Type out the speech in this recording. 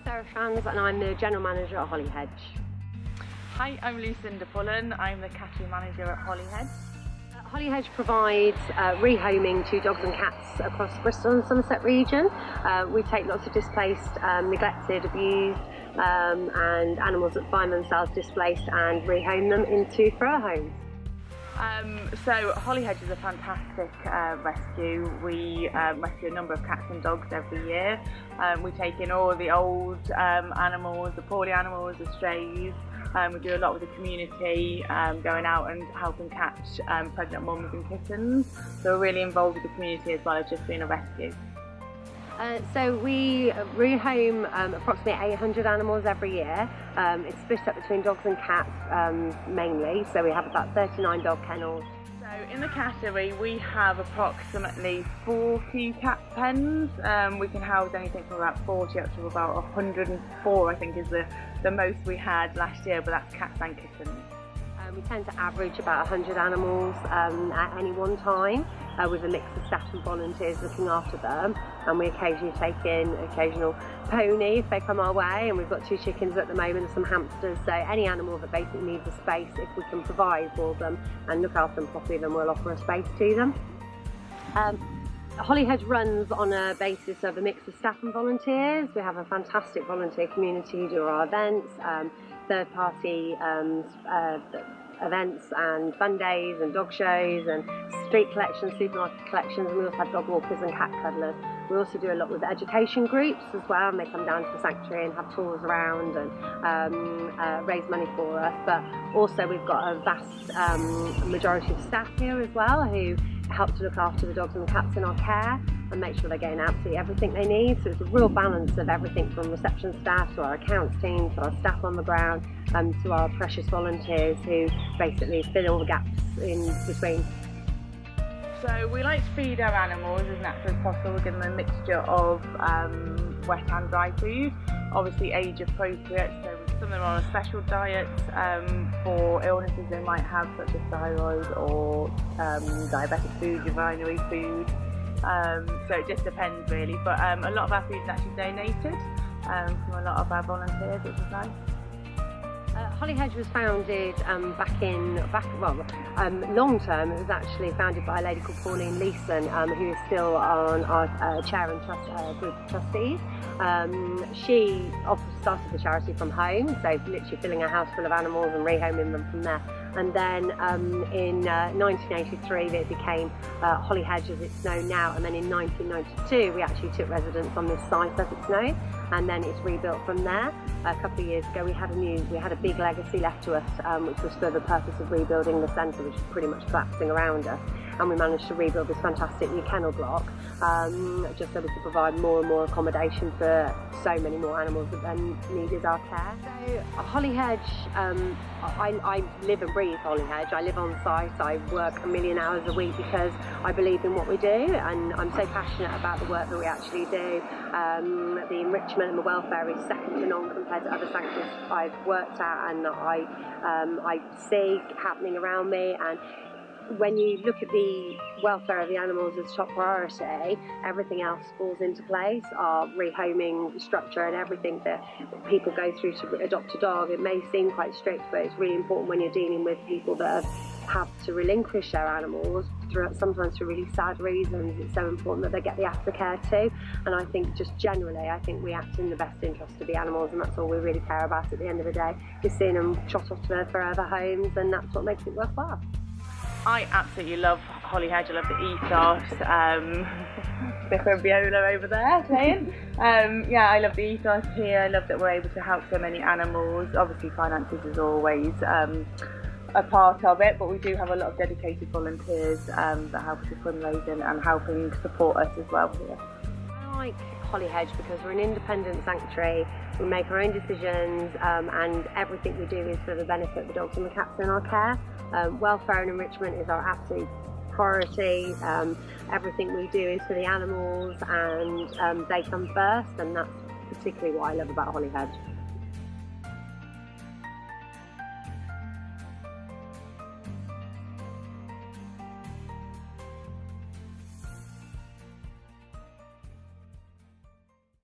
And I'm the General Manager at Holly Hedge. Hi, I'm Lucinda Pullen. I'm the Category Manager at Holly Hedge. Holly Hedge provides rehoming to dogs and cats across the Bristol and Somerset region. We take lots of displaced, neglected, abused and animals that find themselves displaced and rehome them into forever homes. So Holly Hedge is a fantastic rescue. We rescue a number of cats and dogs every year. We take in all the old animals, the poorly animals, the strays. We do a lot with the community, going out and helping catch pregnant mums and kittens. So we're really involved with the community as well as just being a rescue. So we rehome approximately 800 animals every year. It's split up between dogs and cats mainly, so we have about 39 dog kennels. So in the category we have approximately 40 cat pens. We can house anything from about 40 up to about 104 I think is the most we had last year, but that's cats and kittens. We tend to average about 100 animals at any one time, with a mix of staff and volunteers looking after them, and we occasionally take in occasional pony if they come our way, and we've got 2 chickens at the moment and some hamsters, so any animal that basically needs a space, if we can provide for them and look after them properly, then we'll offer a space to them. Holly Hedge runs on a basis of a mix of staff and volunteers. We have a fantastic volunteer community who do our events, third-party events and fun days and dog shows and street collections, supermarket collections, and we also have dog walkers and cat cuddlers. We also do a lot with education groups as well, and they come down to the sanctuary and have tours around and raise money for us. But also we've got a vast majority of staff here as well who help to look after the dogs and the cats in our care and make sure they're getting absolutely everything they need. So it's a real balance of everything from reception staff to our accounts team to our staff on the ground and to our precious volunteers who basically fill all the gaps in between. So we like to feed our animals as natural as possible. We give them a mixture of wet and dry food, obviously age appropriate, so some of them are on a special diet for illnesses they might have, such as thyroid or diabetic food, urinary food. So it just depends really, but a lot of our food is actually donated from a lot of our volunteers, which is nice. Holly Hedge was founded long term. It was actually founded by a lady called Pauline Leeson, who is still on our chair and group of trustees. She started the charity from home, so literally filling a house full of animals and rehoming them from there. And then in 1983 it became Holly Hedge as it's known now, and then in 1992 we actually took residence on this site as it's known, and then it's rebuilt from there. A couple of years ago we had a big legacy left to us, which was for the purpose of rebuilding the centre, which is pretty much collapsing around us, and we managed to rebuild this fantastic new kennel block, just so we could provide more and more accommodation for so many more animals that then needed our care. So Holly Hedge, I live and breathe Holly Hedge. I live on site, I work a million hours a week because I believe in what we do, and I'm so passionate about the work that we actually do. The enrichment and the welfare is second to none compared to other sanctuaries I've worked at and that I see happening around me. And when you look at the welfare of the animals as top priority, everything else falls into place. Our rehoming structure and everything that people go through to adopt a dog, it may seem quite strict, but it's really important when you're dealing with people that have to relinquish their animals sometimes for really sad reasons. It's so important that they get the aftercare too, and I think just generally we act in the best interest of the animals, and that's all we really care about at the end of the day, is seeing them trot off to their forever homes, and that's what makes it worthwhile. I absolutely love Holly Hedge. I love the ethos. Different Viola over there saying. Yeah, I love the ethos here. I love that we're able to help so many animals. Obviously finances is always a part of it, but we do have a lot of dedicated volunteers that help us with fundraising and helping support us as well here. I like Holly Hedge because we're an independent sanctuary. We make our own decisions, and everything we do is for the benefit of the dogs and the cats in our care. Welfare and enrichment is our absolute priority. Everything we do is for the animals, and they come first, and that's particularly what I love about Holly Hedge.